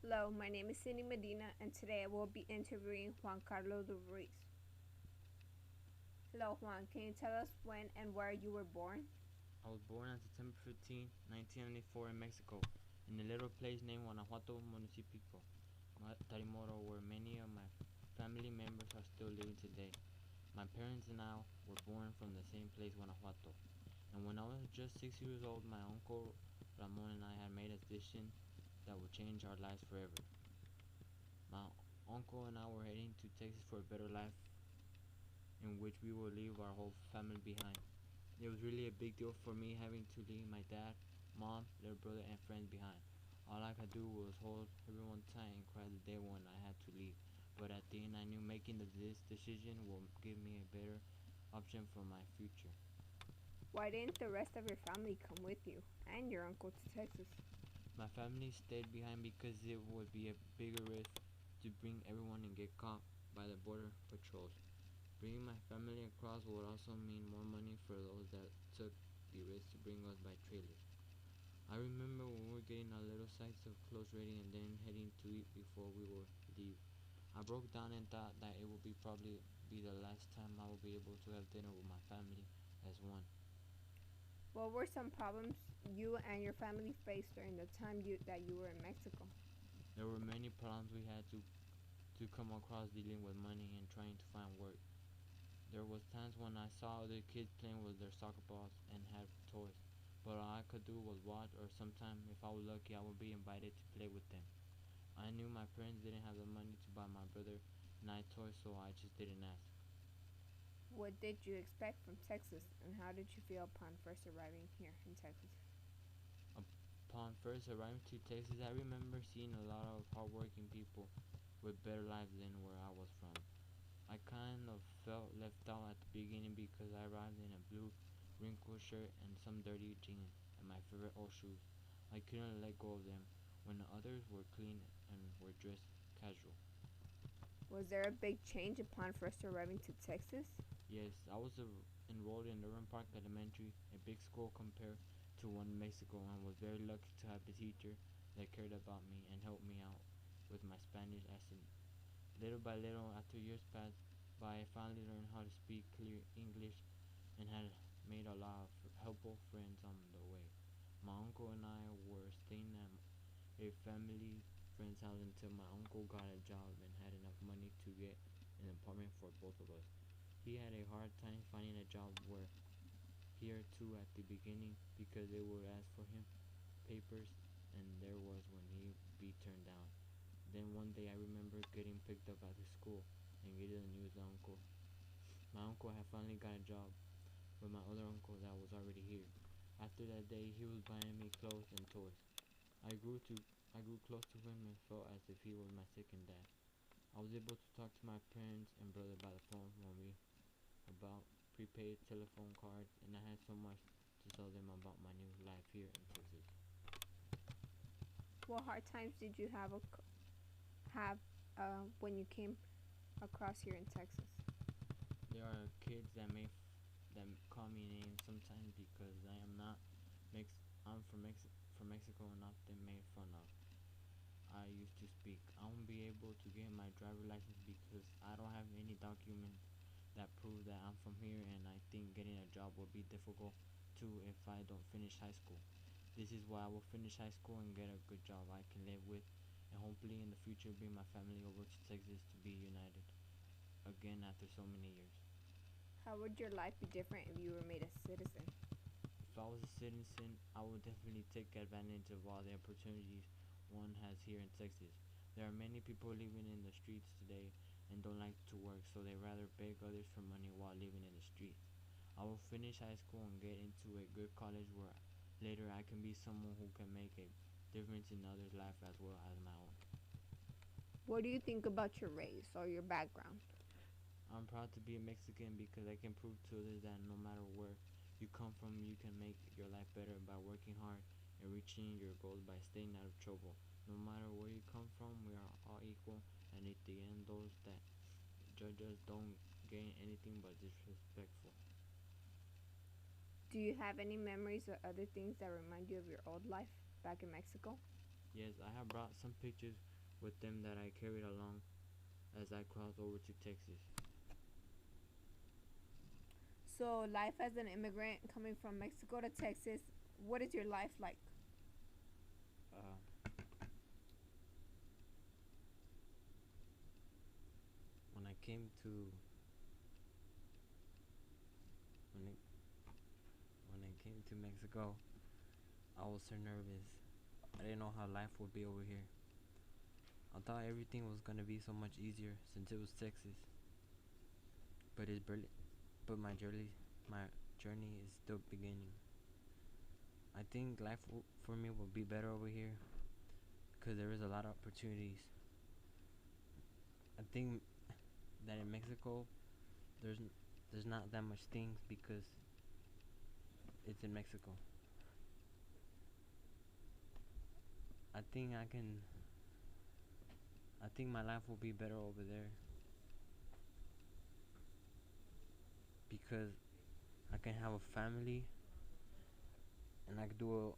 Hello, my name is Cindy Medina, and today I will be interviewing Juan Carlos Ruiz. Hello, Juan. Can you tell us when and where you were born? I was born on September 15, 1994 in Mexico, in a little place named Guanajuato Municipio, Tarimoro, where many of my family members are still living today. My parents and I were born from the same place, Guanajuato, and when I was just 6 years old, my uncle Ramon and I had made a decision that would change our lives forever. My uncle and I were heading to Texas for a better life in which we would leave our whole family behind. It was really a big deal for me having to leave my dad, mom, little brother, and friends behind. All I could do was hold everyone tight and cry the day when I had to leave. But at the end, I knew making this decision will give me a better option for my future. Why didn't the rest of your family come with you and your uncle to Texas? My family stayed behind because it would be a bigger risk to bring everyone and get caught by the border patrols. Bringing my family across would also mean more money for those that took the risk to bring us by trailers. I remember when we were getting our little sacks of clothes ready and then heading to eat before we would leave. I broke down and thought that it would probably be the last time I would be able to have dinner with my family as one. What were some problems you and your family faced during the time that you were in Mexico? There were many problems we had to come across dealing with money and trying to find work. There was times when I saw other kids playing with their soccer balls and had toys, but all I could do was watch, or sometimes if I was lucky I would be invited to play with them. I knew my parents didn't have the money to buy my brother and I toys, so I just didn't ask. What did you expect from Texas, and how did you feel upon first arriving here in Texas? Upon first arriving to Texas, I remember seeing a lot of hardworking people with better lives than where I was from. I kind of felt left out at the beginning because I arrived in a blue wrinkled shirt and some dirty jeans and my favorite old shoes. I couldn't let go of them when the others were clean and were dressed casual. Was there a big change upon first arriving to Texas? Yes, I was enrolled in Urban Park Elementary, a big school compared to one in Mexico, and was very lucky to have a teacher that cared about me and helped me out with my Spanish accent. Little by little, after years passed by, I finally learned how to speak clear English and had made a lot of helpful friends on the way. My uncle and I were staying at a family friend's house until my uncle got a job and had enough money to get an apartment for both of us. He had a hard time finding a job where here too at the beginning because they would ask for him papers and there was when he be turned down. Then one day I remember getting picked up at the school and getting the news that my uncle had finally got a job with my other uncle that was already here. After that day he was buying me clothes and toys. I grew to I grew close to him and felt as if he was my second dad. I was able to talk to my parents and brother by the phone when we about prepaid telephone cards, and I had so much to tell them about my new life here in Texas. What hard times did you have when you came across here in Texas? There are kids that call me names sometimes because I am not Mex I'm from Mexico and often made fun of. I used to speak. I won't be able to get my driver license because I don't have any documents that prove that I'm from here, and I think getting a job will be difficult too if I don't finish high school. This is why I will finish high school and get a good job I can live with, and hopefully in the future bring my family over to Texas to be united again after so many years. How would your life be different if you were made a citizen? If I was a citizen, I would definitely take advantage of all the opportunities one has here in Texas. There are many people living in the streets today and don't like to work, so they rather beg others for money while living in the streets. I will finish high school and get into a good college where later I can be someone who can make a difference in others' life as well as my own. What do you think about your race or your background? I'm proud to be a Mexican because I can prove to others that no matter where you come from, you can make your life better by working hard and reaching your goals by staying out of trouble. No matter where you come from, we are all equal, and at the end, those that judge us don't gain anything but disrespectful. Do you have any memories or other things that remind you of your old life back in Mexico? Yes, I have brought some pictures with them that I carried along as I crossed over to Texas. So, life as an immigrant coming from Mexico to Texas, what is your life like? Uh, when I came to when I, when I came to Mexico, I was so nervous. I didn't know how life would be over here. I thought everything was gonna be so much easier since it was Texas, but my journey is still beginning. I think life for me will be better over here because there is a lot of opportunities. I think that in Mexico there's there's not that much things because it's in Mexico. I think I can. I think my life will be better over there because I can have a family and I can do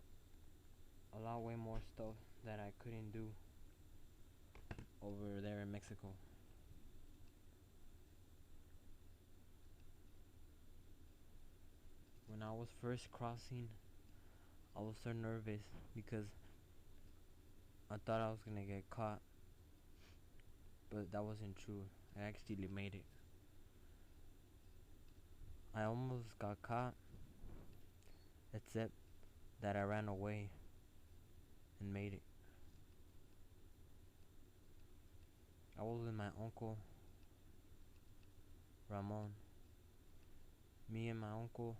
a lot way more stuff that I couldn't do over there in Mexico. When I was first crossing, I was so nervous because I thought I was gonna get caught, but that wasn't true. I actually made it. I almost got caught, except that I ran away and made it. I was with my uncle, Ramon. Me and my uncle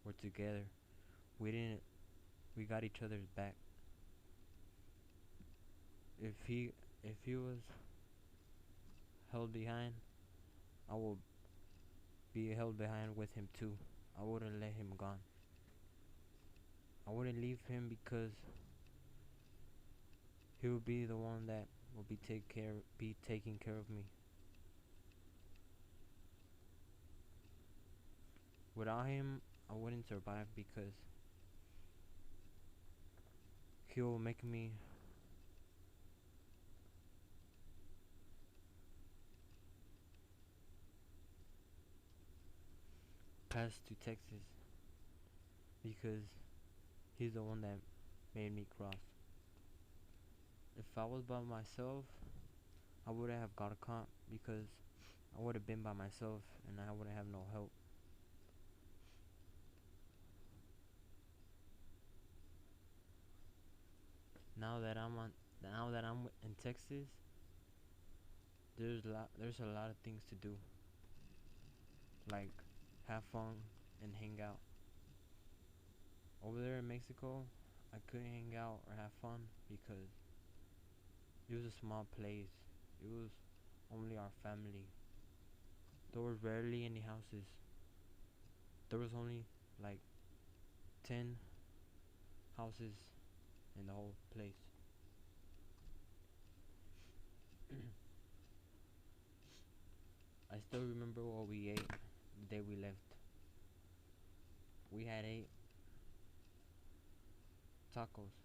were together. We didn't. We got each other's back. If he was held behind, I would be held behind with him too. I wouldn't let him gone. I wouldn't leave him because he would be the one that will be taking care of me. Without him, I wouldn't survive because he will make me pass to Texas because he's the one that made me cross. If I was by myself, I wouldn't have got caught because I would have been by myself and I wouldn't have no help. Now that I'm on, now that I'm in Texas, there's a lot of things to do, like have fun and hang out. Over there in Mexico, I couldn't hang out or have fun because it was a small place. It was only our family. There were rarely any houses. There was only like 10 houses in the whole place. I still remember what we ate the day we left. We had ate tacos.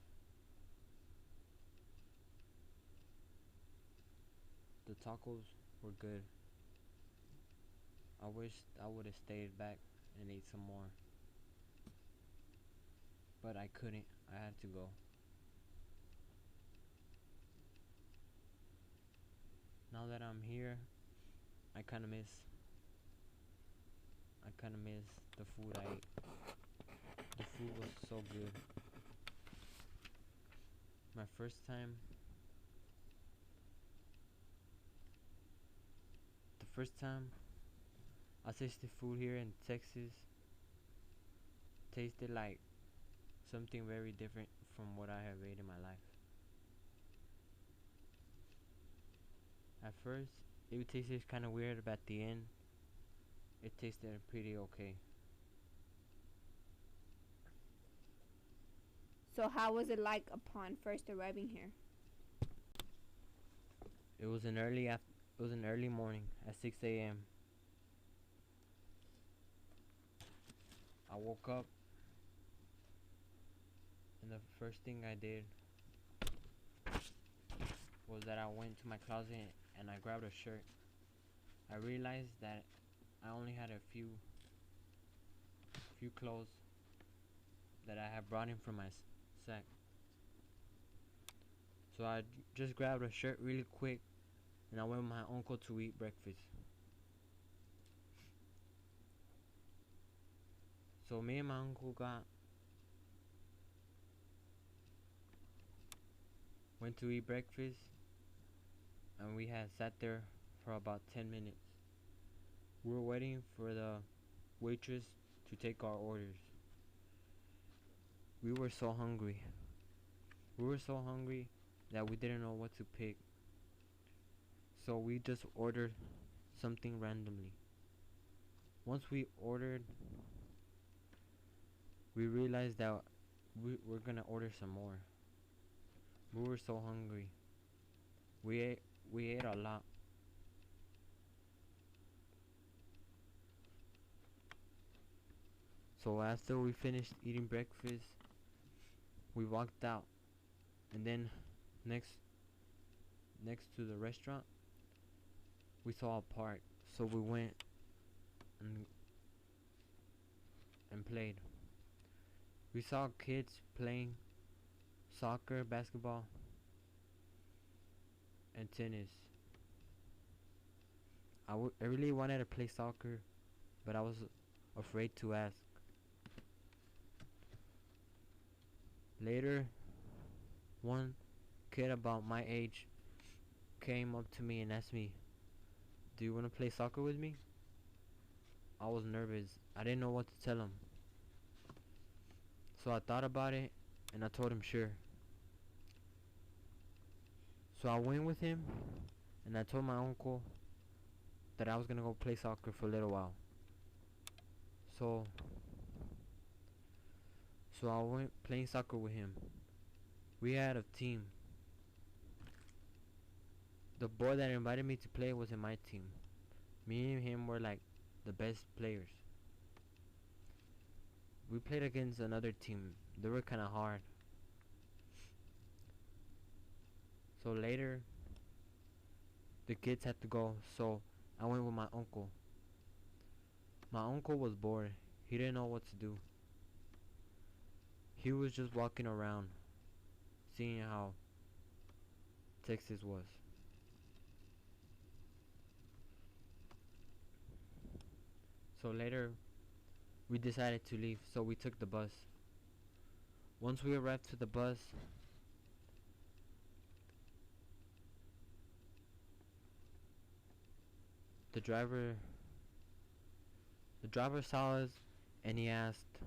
The tacos were good. I wish I would have stayed back and ate some more, but I couldn't. I had to go. Now that I'm here, I kind of miss. I kind of miss the food I ate. The food was so good. My first time, the first time I tasted food here in Texas, tasted like something very different from what I have ate in my life. At first, it tasted kind of weird, but at the end, it tasted pretty okay. So, how was it like upon first arriving here? It was it was an early morning at 6 a.m. I woke up and the first thing I did was that I went to my closet and I grabbed a shirt. I realized that I only had a few clothes that I had brought in from my sack. So I just grabbed a shirt really quick and I went with my uncle to eat breakfast. So me and my uncle went to eat breakfast and we had sat there for about 10 minutes. We were waiting for the waitress to take our orders. We were so hungry. We were so hungry that we didn't know what to pick. So we just ordered something randomly. Once we ordered, we realized that we're gonna order some more. We were so hungry. We ate a lot. So after we finished eating breakfast, we walked out, and then next to the restaurant, we saw a park. So we went and played. We saw kids playing soccer, basketball, and tennis. I really wanted to play soccer, but I was afraid to ask. Later, one kid about my age came up to me and asked me, "Do you want to play soccer with me?" I was nervous. I didn't know what to tell him. So I thought about it and I told him sure. So I went with him and I told my uncle that I was gonna go play soccer for a little while. So I went playing soccer with him. We had a team. The boy that invited me to play was in my team. Me and him were like the best players. We played against another team. They were kind of hard. So later, the kids had to go, so I went with my uncle. My uncle was bored. He didn't know what to do. He was just walking around, seeing how Texas was. So later, we decided to leave, so we took the bus. Once we arrived to the bus, the driver saw us and he asked,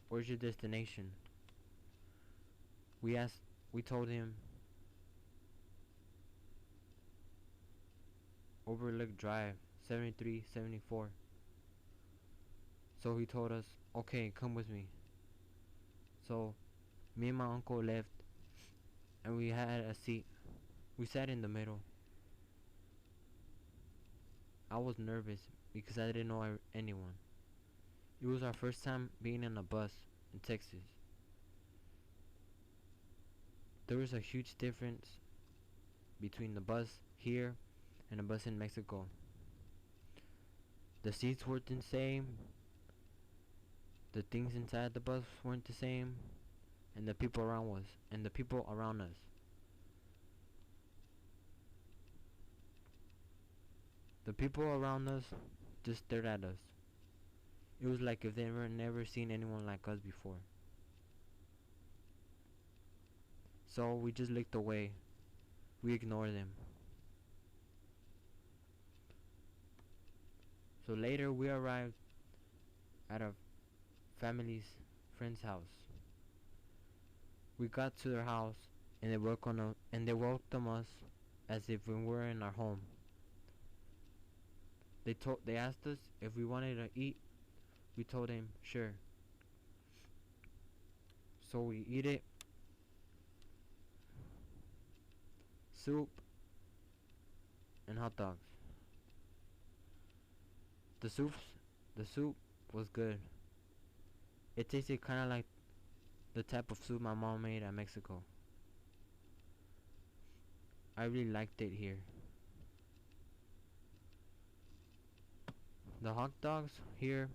"Where's your destination?" We told him Overlook Drive, 7374. So he told us, "Okay, come with me." So me and my uncle left and we had a seat. We sat in the middle. I was nervous because I didn't know anyone. It was our first time being in a bus in Texas. There was a huge difference between the bus here and the bus in Mexico. The seats weren't the same, the things inside the bus weren't the same, and the people around us. The people around us just stared at us. It was like if they were never seen anyone like us before. So we just looked away. We ignored them. So later we arrived at a family's friend's house. We got to their house and they welcomed us as if we were in our home. They asked us if we wanted to eat. We told them sure. So we eat it. Soup and hot dogs. The soup was good. It tasted kind of like the type of soup my mom made at Mexico. I really liked it here. The hot dogs here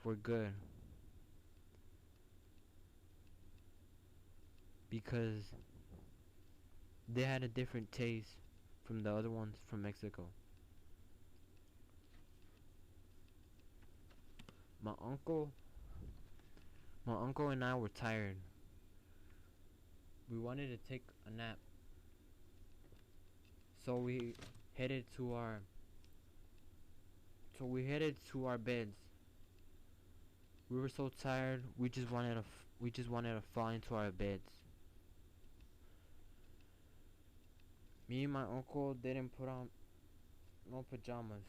were good because they had a different taste from the other ones from Mexico. My uncle my uncle and I were tired. We wanted to take a nap. So we headed to our beds. We were so tired, we just wanted to fall into our beds. Me and my uncle didn't put on no pajamas.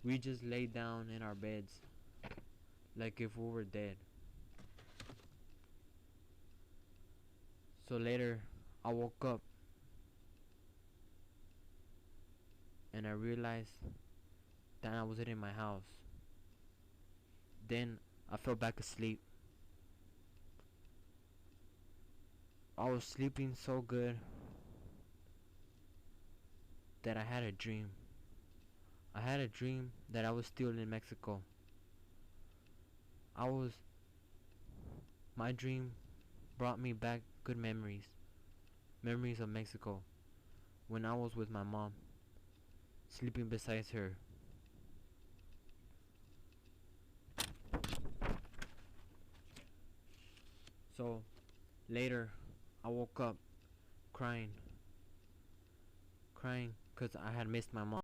We just laid down in our beds like if we were dead. So later, I woke up and I realized that I wasn't in my house. Then I fell back asleep. I was sleeping so good that I had a dream. I had a dream that I was still in Mexico. I was My dream brought me back good memories. Memories of Mexico when I was with my mom, sleeping beside her. So later I woke up crying cause I had missed my mom.